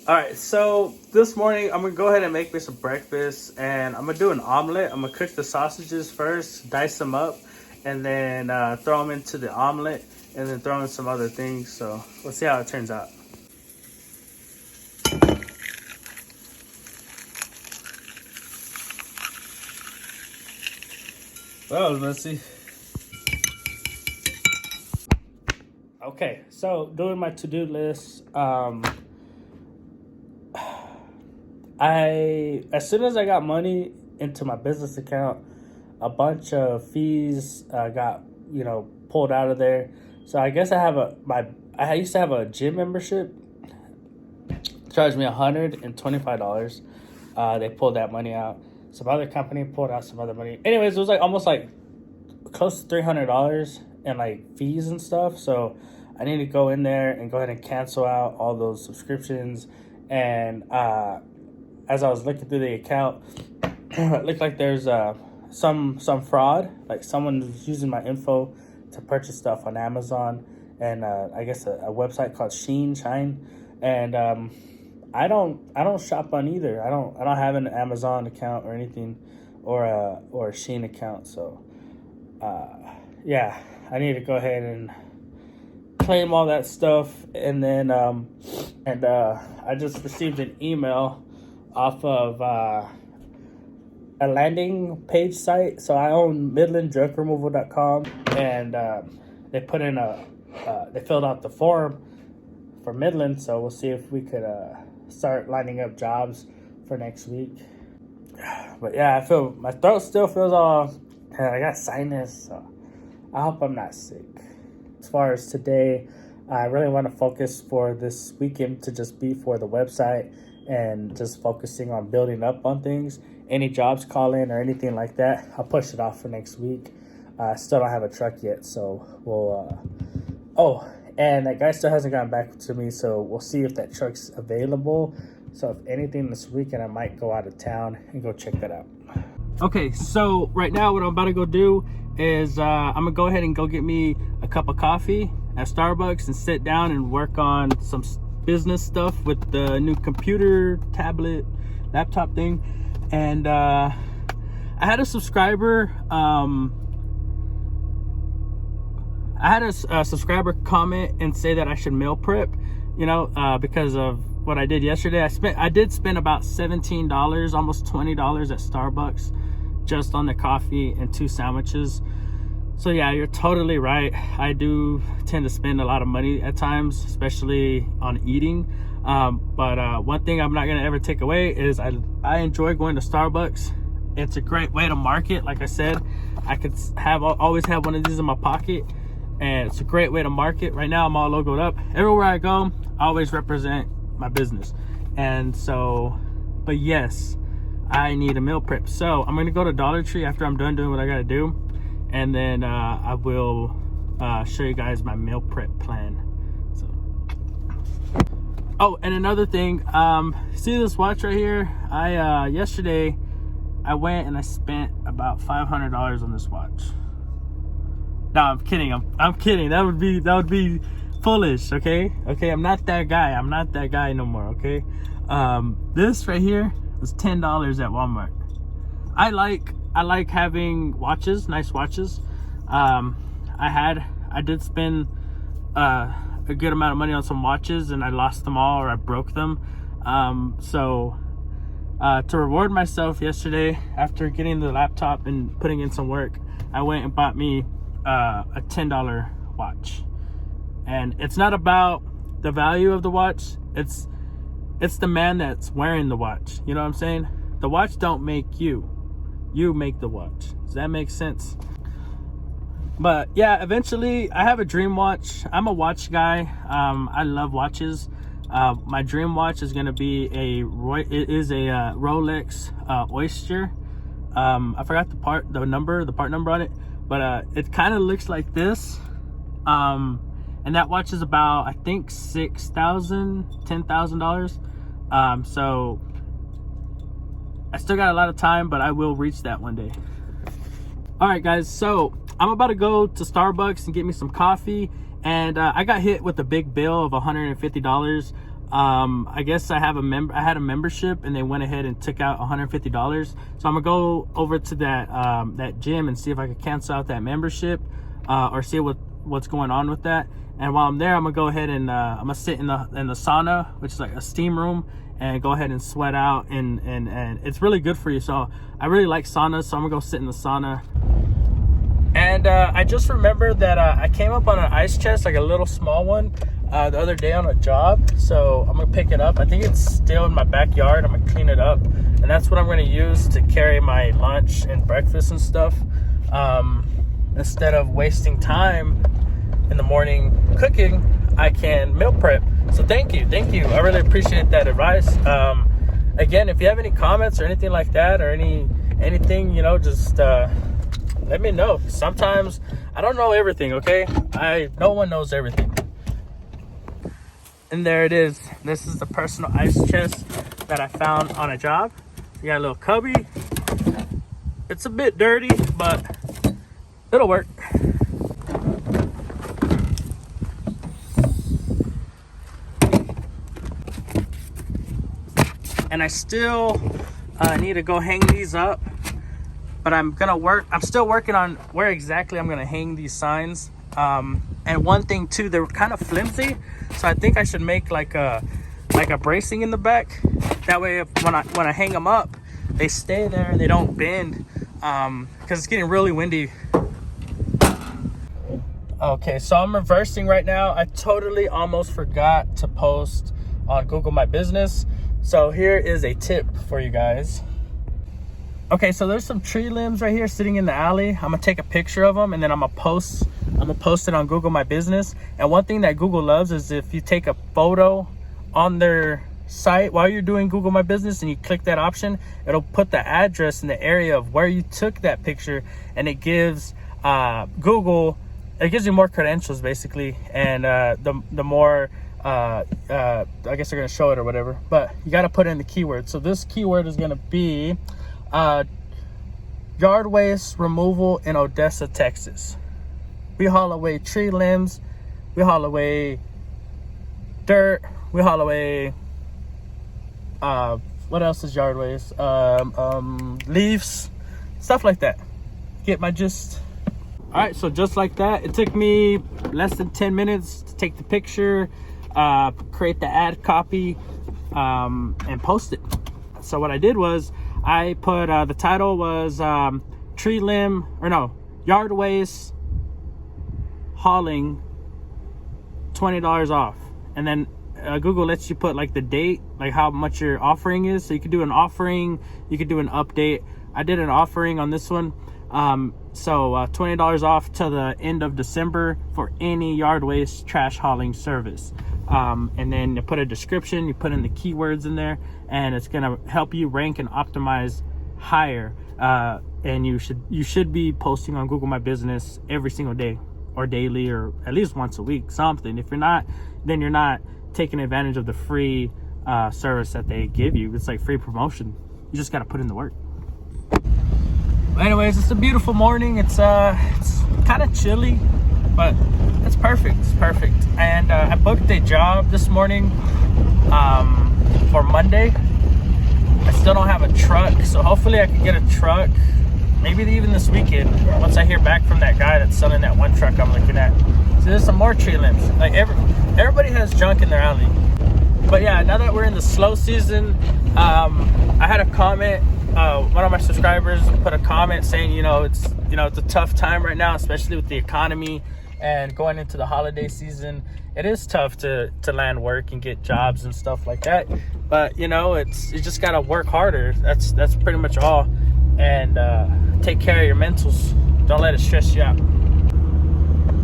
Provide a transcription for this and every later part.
All right, so this morning I'm gonna go ahead and make me some breakfast, and I'm gonna do an omelet. I'm gonna cook the sausages first, dice them up, and then throw them into the omelet, and then throw in some other things. So we'll see how it turns out. Well, let's see. Okay, so doing my to-do list. As soon as I got money into my business account, a bunch of fees got pulled out of there. So I guess I used to have a gym membership, charged me $125. They pulled that money out. Some other company pulled out some other money. Anyways, it was like almost like close to $300 in like fees and stuff. So I need to go in there and go ahead and cancel out all those subscriptions. And as I was looking through the account, it looked like there's some fraud. Like someone was using my info to purchase stuff on Amazon and I guess a website called Shine. And I don't shop on either. I don't have an Amazon account or anything, or a Shine account. So yeah, I need to go ahead and claim all that stuff. And then I just received an email off of a landing page site. So I own MidlandJunkRemoval.com, and they put in they filled out the form for Midland. So we'll see if we could start lining up jobs for next week. But yeah, I feel my throat still feels all. I got sinus, so I hope I'm not sick. As far as today, I really want to focus for this weekend to just be for the website and just focusing on building up on things. Any jobs call in or anything like that, I'll push it off for next week. I still don't have a truck yet, so we'll and that guy still hasn't gotten back to me, so we'll see if that truck's available. So if anything this weekend, I might go out of town and go check that out. Okay, so right now what I'm about to go do is I'm gonna go ahead and go get me a cup of coffee at Starbucks and sit down and work on some business stuff with the new computer, tablet, laptop thing. And I had a subscriber subscriber comment and say that I should meal prep, because of what I did yesterday. I did spend about $17, almost $20 at Starbucks just on the coffee and 2 sandwiches. So yeah, you're totally right. I do tend to spend a lot of money at times, especially on eating. But one thing I'm not gonna ever take away is I enjoy going to Starbucks. It's a great way to market. Like I said, I could always have one of these in my pocket, and it's a great way to market. Right now I'm all logoed up. Everywhere I go, I always represent my business. And so, but yes, I need a meal prep. So I'm gonna go to Dollar Tree after I'm done doing what I gotta do, and then I will show you guys my meal prep plan. So, oh, and another thing, see this watch right here? I yesterday I went and I spent about $500 on this watch. No, I'm kidding. I'm kidding. That would be foolish. Okay. I'm not that guy no more. Okay. This right here was $10 at Walmart. I like having watches, nice watches. I did spend a good amount of money on some watches, and I lost them all, or I broke them. So to reward myself yesterday, after getting the laptop and putting in some work, I went and bought me a $10 watch. And it's not about the value of the watch, it's the man that's wearing the watch. You know what I'm saying? The watch don't make you make the watch. Does that make sense? But yeah, eventually I have a dream watch. I'm a watch guy. I love watches. My dream watch is going to be a Rolex Oyster. I forgot the part number on it, but it kind of looks like this. And that watch is about, I think, $10,000. So I still got a lot of time, but I will reach that one day. All right, guys, so I'm about to go to Starbucks and get me some coffee, and I got hit with a big bill of $150. I guess I had a membership, and they went ahead and took out $150. So I'm gonna go over to that gym and see if I could cancel out that membership, or see what's going on with that. And while I'm there, I'm gonna go ahead and I'm gonna sit in the sauna, which is like a steam room, and go ahead and sweat out, and it's really good for you. So I really like saunas, so I'm gonna go sit in the sauna. And I just remembered that I came up on an ice chest, like a little small one, the other day on a job. So I'm gonna pick it up. I think it's still in my backyard. I'm gonna clean it up, and that's what I'm gonna use to carry my lunch and breakfast and stuff, instead of wasting time in the morning cooking. I can meal prep. So thank you. I really appreciate that advice. Again, if you have any comments or anything like that, or anything, just let me know. Sometimes I don't know everything, okay? No one knows everything. And there it is. This is the personal ice chest that I found on a job. You got a little cubby. It's a bit dirty, but it'll work. And I still need to go hang these up, but I'm still working on where exactly I'm gonna hang these signs. And one thing too, they're kind of flimsy, so I think I should make like a bracing in the back. That way, when I hang them up, they stay there and they don't bend, because it's getting really windy. Okay, so I'm reversing right now. I totally almost forgot to post on Google My Business. So here is a tip for you guys. Okay, so there's some tree limbs right here sitting in the alley. I'm gonna take a picture of them, and then I'm gonna post it on Google My Business. And one thing that Google loves is if you take a photo on their site while you're doing Google My Business and you click that option, it'll put the address in the area of where you took that picture, and it gives Google, it gives you more credentials basically, and the more I guess they're gonna show it or whatever, but you got to put in the keyword. So this keyword is gonna be yard waste removal in Odessa, Texas. We haul away tree limbs, we haul away dirt, we haul away what else is yard waste? Leaves, stuff like that. Get my gist? All right, so just like that, it took me less than 10 minutes to take the picture, create the ad copy, and post it. So what I did was I put the title was yard waste hauling $20 off, and then Google lets you put like the date, like how much your offering is. So you could do an offering, you could do an update. I did an offering on this one. So $20 off till the end of December for any yard waste trash hauling service. And then you put a description, you put in the keywords in there, and it's gonna help you rank and optimize higher. And you should be posting on Google My Business every single day, or daily, or at least once a week, something. If you're not, then you're not taking advantage of the free service that they give you. It's like free promotion. You just gotta put in the work. Anyways, it's a beautiful morning. It's kind of chilly, but it's perfect. It's perfect. And I booked a job this morning for Monday. I still don't have a truck, so hopefully I can get a truck maybe even this weekend, once I hear back from that guy that's selling that one truck I'm looking at. So there's some more tree limbs. Like everybody has junk in their alley. But yeah, now that we're in the slow season, I had a comment. One of my subscribers put a comment saying, it's a tough time right now, especially with the economy and going into the holiday season. It is tough to land work and get jobs and stuff like that. But you just gotta work harder. That's pretty much all. And take care of your mentals. Don't let it stress you out.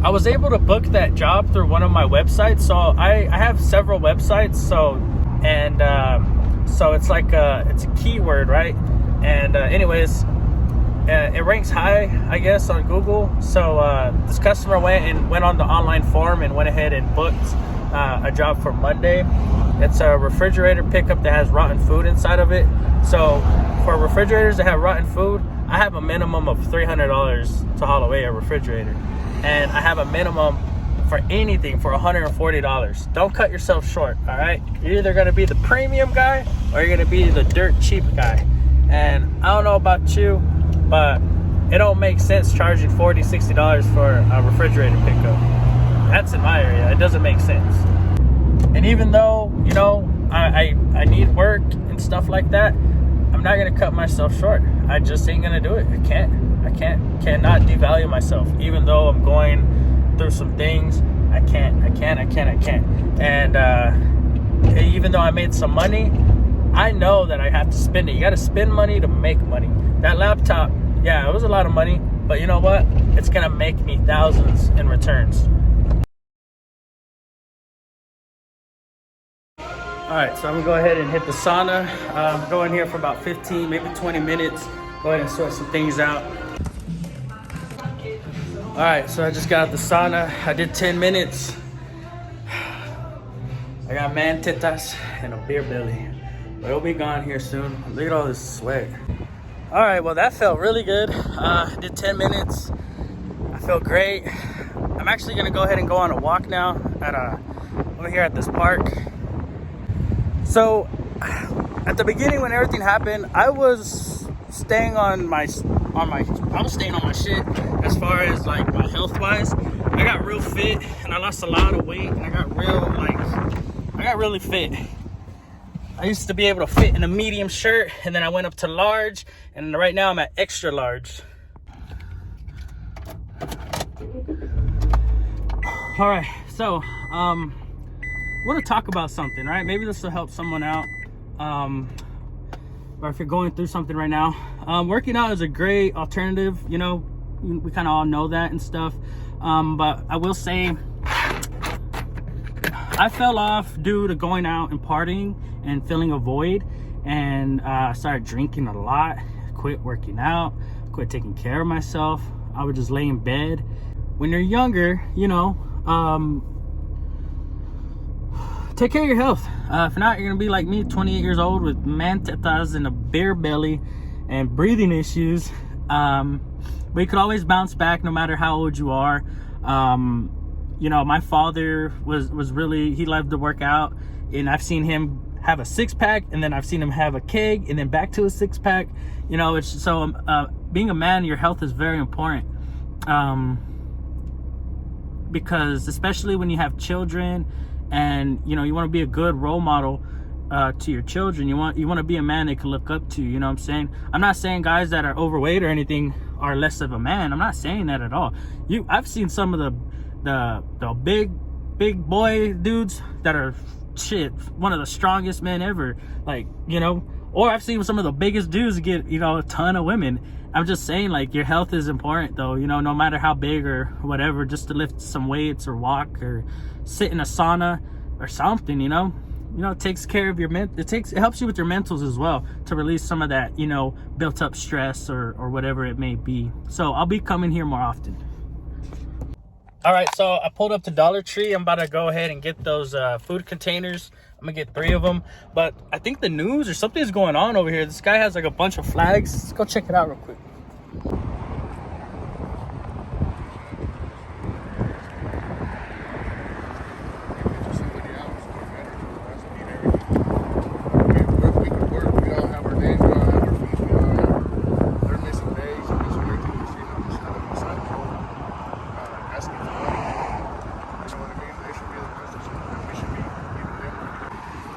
I was able to book that job through one of my websites. So I have several websites. So it's like it's a keyword, right? And anyways, it ranks high, I guess, on Google. So this customer went on the online form and went ahead and booked a job for Monday. It's a refrigerator pickup that has rotten food inside of it. So for refrigerators that have rotten food, I have a minimum of $300 to haul away a refrigerator, and I have a minimum for anything for $140. Don't cut yourself short, all right? You're either gonna be the premium guy or you're gonna be the dirt cheap guy. And I don't know about you, but it don't make sense charging $40, $60 for a refrigerator pickup. That's in my area. It doesn't make sense. And even though, you know, I need work and stuff like that, I'm not gonna cut myself short. I just ain't gonna do it. I cannot devalue myself. Even though I'm going through some things, I can't. And even though I made some money, I know that I have to spend it. You gotta spend money to make money. That laptop, yeah, it was a lot of money, but you know what? It's gonna make me thousands in returns. All right, so I'm gonna go ahead and hit the sauna. Go in here for about 15, maybe 20 minutes. Go ahead and sort some things out. All right, so I just got out the sauna. I did 10 minutes. I got man tetas and a beer belly. But it'll be gone here soon. Look at all this sweat. All right, well, that felt really good. I did 10 minutes. I feel great. I'm actually gonna go ahead and go on a walk now over here at this park. So at the beginning when everything happened, I was staying on my shit as far as like my health wise. I got real fit and I lost a lot of weight and I got really fit. I used to be able to fit in a medium shirt and then I went up to large and right now I'm at extra large. All right, so I want to talk about something, right? Maybe this will help someone out, or if you're going through something right now. Working out is a great alternative, you know, we kind of all know that and stuff, but I will say I fell off due to going out and partying and filling a void, and I started drinking a lot, quit working out, quit taking care of myself. I would just lay in bed. When you're younger, you know, take care of your health. If not, you're gonna be like me, 28 years old with man tetas and a beer belly and breathing issues. But you could always bounce back no matter how old you are. You know, my father was really, he loved to work out, and I've seen him have a six-pack, and then I've seen him have a keg, and then back to a six-pack. You know, it's so being a man, your health is very important. Because especially when you have children, and you know, you want to be a good role model to your children. You want to be a man they can look up to. You know what I'm saying? I'm not saying guys that are overweight or anything are less of a man. I'm not saying that at all. I've seen some of the big boy dudes that are one of the strongest men ever. Like, you know, or I've seen some of the biggest dudes get, you know, a ton of women. I'm just saying, like, your health is important though, you know, no matter how big or whatever, just to lift some weights or walk or sit in a sauna or something, you know, it takes care of your it helps you with your mentals as well, to release some of that, you know, built up stress or whatever it may be. So I'll be coming here more often. All right, so I pulled up to Dollar Tree. I'm about to go ahead and get those food containers. I'm gonna get 3 of them, but I think the news or something's going on over here. This guy has like a bunch of flags. Let's go check it out real quick.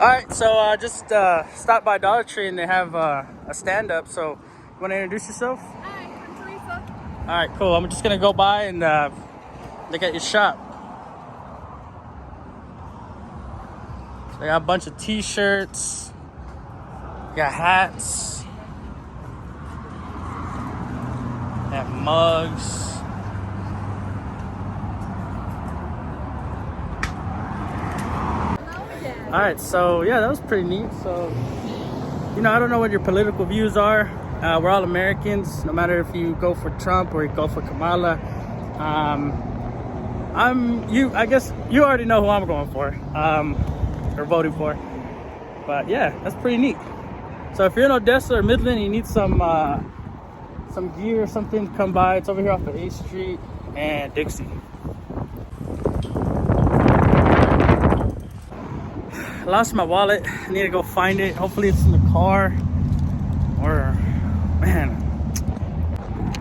All right, so just stopped by Dollar Tree and they have a stand-up. So, you want to introduce yourself? Hi, I'm Teresa. All right, cool. I'm just gonna go by and look at your shop. So they got a bunch of T-shirts. Got hats. They have mugs. All right, so yeah, that was pretty neat. So, you know, I don't know what your political views are. We're all Americans, no matter if you go for Trump or you go for Kamala. I guess you already know who I'm going for, or voting for. But yeah, that's pretty neat. So if you're in Odessa or Midland and you need some gear or something, come by. It's over here off of 8th Street and Dixie. lost my wallet. I need to go find it. Hopefully it's in the car. Or, man.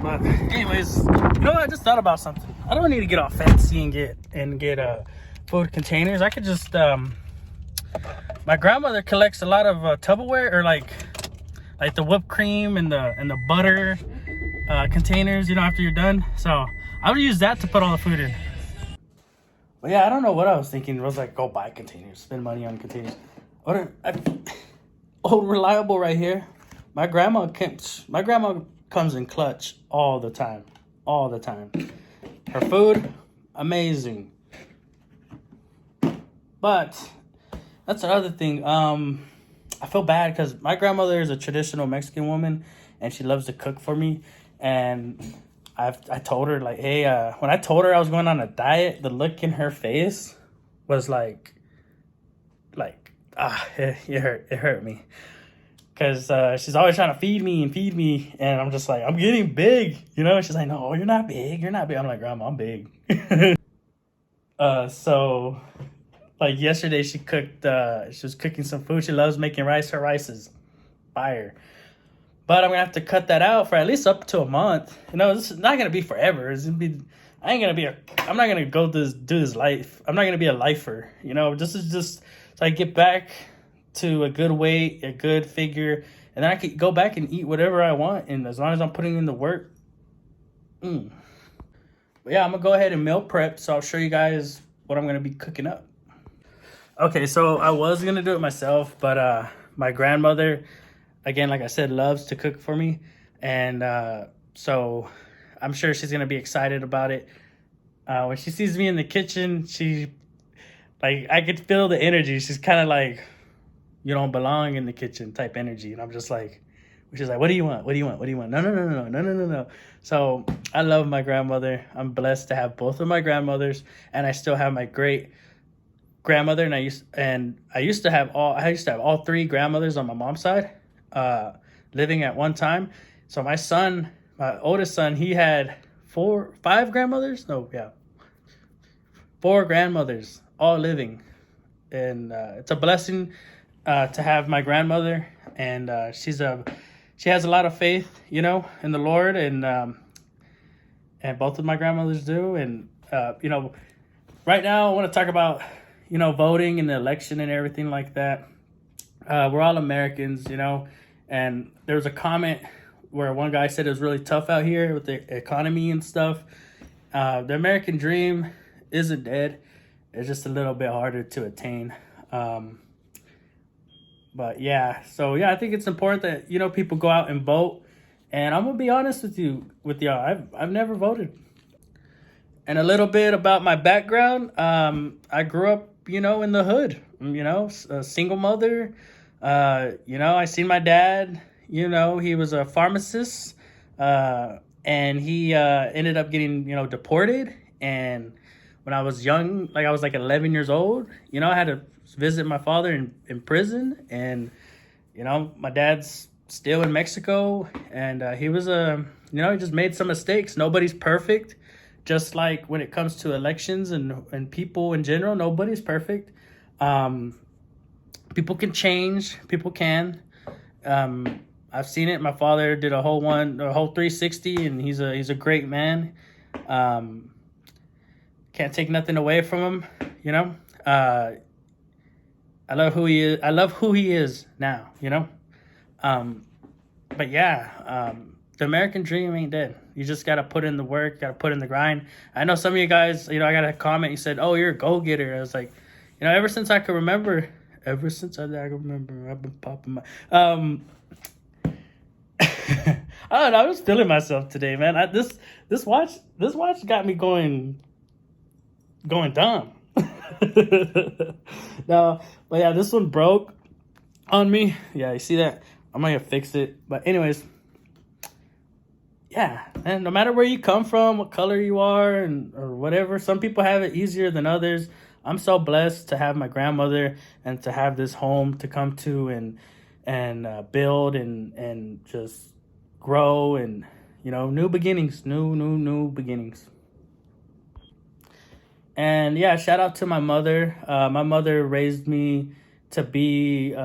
But anyways, you know what? I just thought about something. I don't need to get all fancy and get food containers. I could just my grandmother collects a lot of Tupperware, or like the whipped cream and the butter containers, you know, after you're done. So I would use that to put all the food in. But yeah, I don't know what I was thinking. It was like, go buy containers, spend money on containers. Old Reliable right here. My grandma comes in clutch all the time. All the time. Her food, amazing. But that's the other thing. I feel bad because my grandmother is a traditional Mexican woman and she loves to cook for me. And I told her, like, hey, when I told her I was going on a diet, the look in her face was like, it hurt me. Because she's always trying to feed me. And I'm just like, I'm getting big, you know? She's like, no, you're not big. I'm like, Grandma, I'm big. So, like, yesterday she was cooking some food. She loves making rice. Her rice is fire. But I'm going to have to cut that out for at least up to a month. You know, this is not going to be forever. I'm not going to do this life. I'm not going to be a lifer. You know, this is just so I get back to a good weight, a good figure, and then I could go back and eat whatever I want, and as long as I'm putting in the work. But yeah, I'm gonna go ahead and meal prep, so I'll show you guys what I'm gonna be cooking up. Okay, so I was gonna do it myself, but my grandmother, again, like I said, loves to cook for me, and so I'm sure she's gonna be excited about it. When she sees me in the kitchen, I could feel the energy. She's kind of like, you don't belong in the kitchen type energy. And I'm just like, she's like, what do you want? No. So I love my grandmother. I'm blessed to have both of my grandmothers, and I still have my great grandmother. And I used to have all three grandmothers on my mom's side, living at one time. So my oldest son, he had four grandmothers all living. And it's a blessing to have my grandmother, and she has a lot of faith, you know, in the Lord, and both of my grandmothers do. And you know, right now I want to talk about, you know, voting and the election and everything like that. We're all Americans, you know, and there was a comment where one guy said it was really tough out here with the economy and stuff. The American dream isn't dead. It's just a little bit harder to attain. But yeah, so yeah, I think it's important that, you know, people go out and vote. And I'm gonna be honest with y'all. I've never voted. And a little bit about my background. I grew up, you know, in the hood. You know, a single mother. You know, I seen my dad. You know, he was a pharmacist, and he ended up getting, you know, deported. And when I was young, like I was like 11 years old, you know, I had to visit my father in prison. And, you know, my dad's still in Mexico, and he was you know, he just made some mistakes. Nobody's perfect. Just like when it comes to elections and people in general, nobody's perfect. People can change. People can. I've seen it. My father did a whole 360, and he's a great man. Can't take nothing away from him, you know. I love who he is. I love who he is now, you know. But yeah, the American dream ain't dead. You just gotta put in the work, gotta put in the grind. I know some of you guys, you know, I got a comment. You said, "Oh, you're a go-getter." I was like, you know, ever since I can remember, I've been popping my. I don't know. I'm just feeling myself today, man. This watch got me going dumb. No, but yeah, this one broke on me. Yeah, you see that? I'm gonna fix it. But anyways, yeah, and no matter where you come from, what color you are, or whatever, some people have it easier than others. I'm so blessed to have my grandmother and to have this home to come to and build and just grow, and, you know, new beginnings, new beginnings. And yeah, shout out to my mother. My mother raised me to be,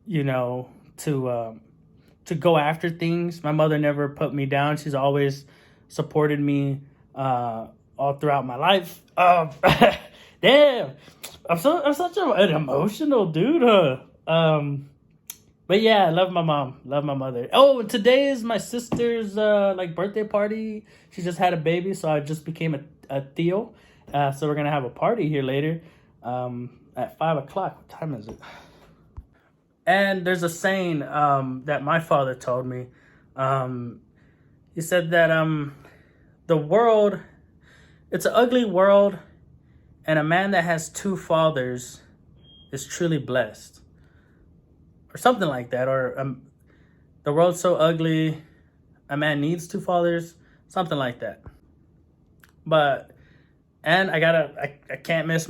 you know, to go after things. My mother never put me down. She's always supported me all throughout my life. Damn, I'm such an emotional dude, huh? But yeah, I love my mom, love my mother. Oh, today is my sister's like birthday party. She just had a baby, so I just became a Theo. So we're gonna have a party here later at 5 o'clock. What time is it? And there's a saying that my father told me. He said that the world, it's an ugly world, and a man that has two fathers is truly blessed, or something like that. Or the world's so ugly, a man needs two fathers, something like that. But and I can't miss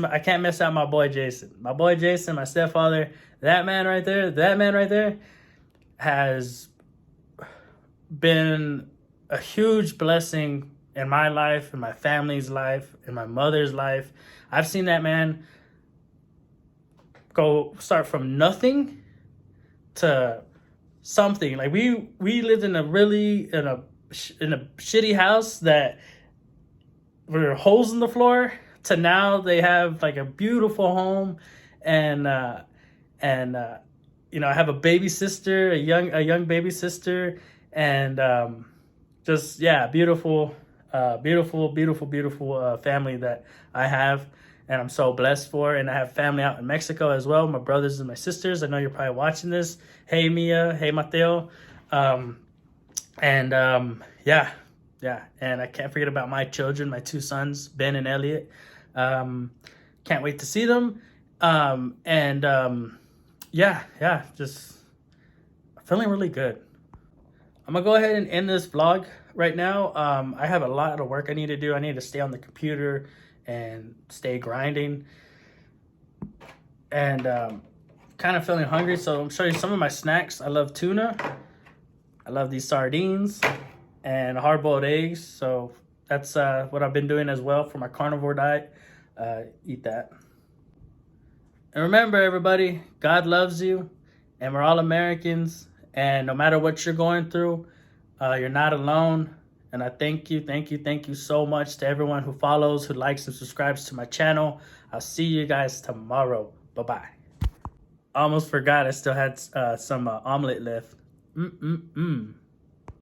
out my boy Jason. My boy Jason, my stepfather, that man right there has been a huge blessing in my life, in my family's life, in my mother's life. I've seen that man start from nothing to something. Like we lived in a shitty house that were holes in the floor, to now they have like a beautiful home, and you know, I have a baby sister, a young baby sister, and just yeah, beautiful family that I have, and I'm so blessed for. And I have family out in Mexico as well, my brothers and my sisters. I know you're probably watching this. Hey Mia, hey Mateo, yeah, and I can't forget about my children, my two sons, Ben and Elliot. Can't wait to see them. Yeah, just feeling really good. I'm gonna go ahead and end this vlog right now. I have a lot of work I need to do. I need to stay on the computer and stay grinding. And kind of feeling hungry, so I'm showing you some of my snacks. I love tuna. I love these sardines and hard-boiled eggs. So that's what I've been doing as well for my carnivore diet. Eat that. And remember, everybody, God loves you, and we're all Americans. And no matter what you're going through, you're not alone. And I thank you so much to everyone who follows, who likes and subscribes to my channel. I'll see you guys tomorrow. Bye-bye. Almost forgot I still had some omelet left.